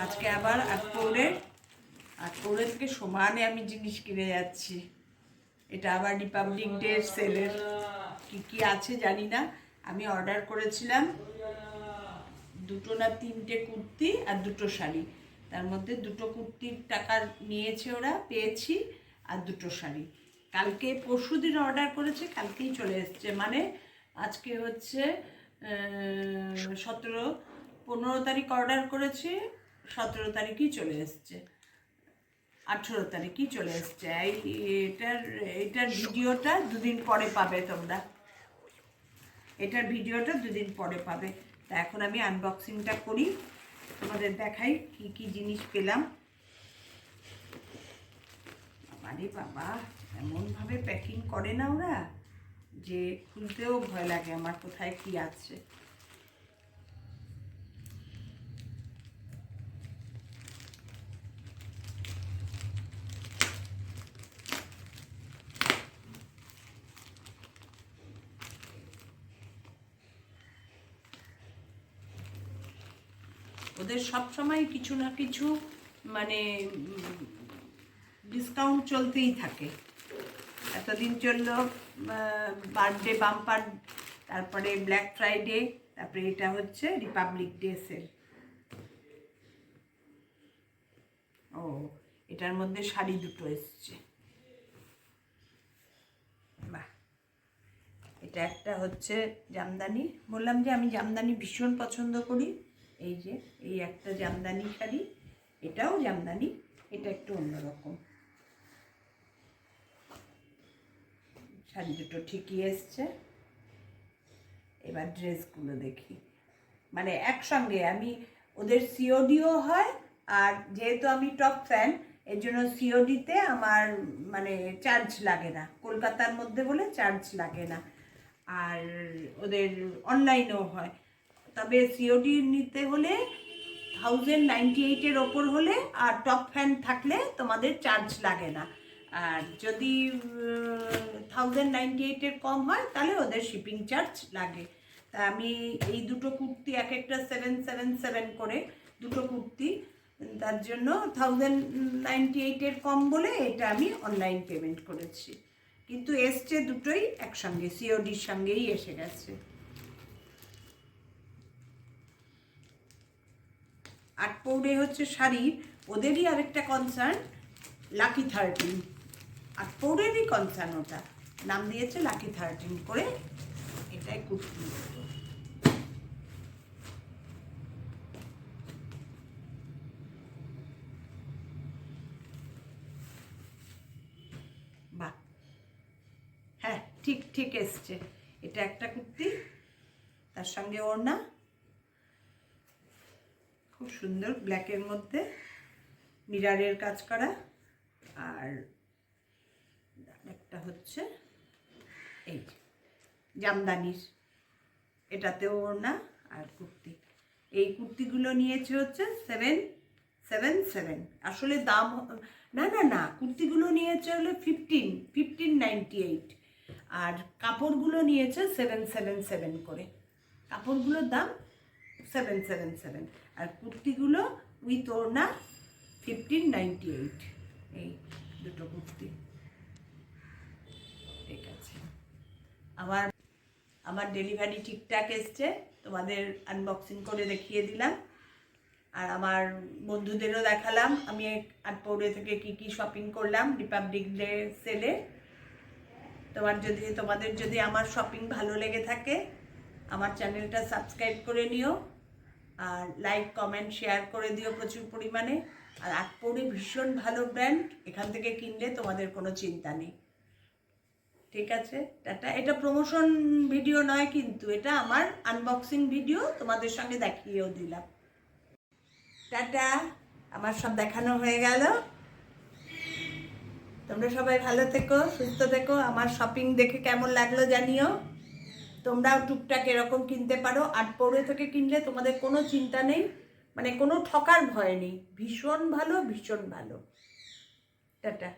আজকে আবার আটপৌরে থেকে সমানে আমি জিনিস কিনে যাচ্ছি। এটা আবার রিপাবলিক ডে সেলের কি আছে জানি না। আমি অর্ডার করেছিলাম 2 না 3টে কুর্তি আর 2টো শাড়ি। তার মধ্যে 2টো কুর্তির টাকা নিয়েছে ওরা, পেয়েছি, আর 2টো শাড়ি। কালকে পরশুদিন অর্ডার করেছে, কালকেই চলে এসছে। মানে আজকে হচ্ছে 15 তারিখ অর্ডার করেছি, 17 তারিখই চলে এসছে, 18 তারিখই চলে এসছে। এটার ভিডিওটা 2 দিন পরে পাবে তোমরা। এটার ভিডিওটা 2 দিন পরে পাবে। তা এখন আমি আনবক্সিংটা করি, তোমাদের দেখাই কি কি জিনিস পেলাম। আরে বাবা, এমনভাবে প্যাকিং করে না ওরা যে খুলতেও ভয় লাগে আমার কোথায় কি আছে। ওদের সব সময় কিছু না কিছু মানে ডিসকাউন্ট চলতেই থাকে। এতদিন চললো বার্থডে বাম্পার, তারপরে ব্ল্যাক ফ্রাইডে, তারপরে এটা হচ্ছে রিপাবলিক ডে সেল। ও, এটার মধ্যে শাড়ি 2টো এসছে। বাহ, এটা একটা হচ্ছে জামদানি। বললাম যে আমি জামদানি ভীষণ পছন্দ করি। এই যে এই একটা জামদানি শাড়ি, এটাও জামদানি, এটা একটু অন্যরকম। শাড়ি 2টো ঠিকই এসছে। এবার ড্রেসগুলো দেখি, মানে একসঙ্গে আমি ওদের সিওডিও হয়, আর যেহেতু আমি টপ ফ্যান এর জন্য সিওডিতে আমার মানে চার্জ লাগে না, কলকাতার মধ্যে বলে চার্জ লাগে না। আর ওদের অনলাইনেও হয়, তবে সিওডি নিতে হলে 1098-এর ওপর হলে আর টপ ফ্যান থাকলে তোমাদের চার্জ লাগে না। আর যদি 1098-এর কম হয় তাহলে ওদের শিপিং চার্জ লাগে। তা আমি এই 2টো কুর্তি, এক একটা 777 করে 2টো কুর্তি, তার জন্য 1098-এর কম বলে এটা আমি অনলাইন পেমেন্ট করেছি। কিন্তু এসছে 2টোই একসঙ্গে, সিওডির সঙ্গেই এসে গেছে। আটপৌরে হচ্ছে শাড়ি, ওদেরই আরেকটা কনসার্ন লাকি 13। আটপৌরেরই কনসার্ন, ওটা নাম দিয়েছে লাকি 13 করে। এটাই কুর্তি। বাহ, হ্যাঁ ঠিক এসছে। এটা একটা কুর্তি, তার সঙ্গে ওড়না, খুব সুন্দর ব্ল্যাকের মধ্যে মিরারের কাজ করা। আর একটা হচ্ছে এই জামদানির, এটাতেও ওড়না আর কুর্তি। এই কুর্তিগুলো নিয়েছে হচ্ছে 777। আসলে দাম না, কুর্তিগুলো নিয়েছে হলো 1598, আর কাপড়গুলো নিয়েছে 777 করে। কাপড়গুলোর দাম 777, আর কুর্তিগুলো উইথ ওড়না 1598। এই 2টো কুর্তি ঠিক আছে। আমার ডেলিভারি ঠিকঠাক এসছে, তোমাদের আনবক্সিং করে দেখিয়ে দিলাম। আর আমার বন্ধুদেরও দেখালাম আমি আটপৌরে থেকে কি শপিং করলাম রিপাবলিক ডে সেলে। তোমাদের যদি আমার শপিং ভালো লেগে থাকে, আমার চ্যানেলটা সাবস্ক্রাইব করে নিও, আর লাইক কমেন্ট শেয়ার করে দিও প্রচুর পরিমাণে। আর আটপৌরে ভীষণ ভালো ব্র্যান্ড, এখান থেকে কিনলে তোমাদের কোনো চিন্তা নেই। ঠিক আছে, টাটা। এটা প্রমোশন ভিডিও নয় কিন্তু, এটা আমার আনবক্সিং ভিডিও, তোমাদের সঙ্গে দেখিয়েও দিলাম। টাটা, আমার সব দেখানো হয়ে গেল। তোমরা সবাই ভালো থেকো, সুস্থ থেকো। আমার শপিং দেখে কেমন লাগলো জানিও। তোমরাও টুকটাক এরকম কিনতে পারো। আটপৌরে থেকে কিনলে তোমাদের কোনো চিন্তা নেই, মানে কোনো ঠকার ভয় নেই। ভীষণ ভালো, ভীষণ ভালো। টাটা।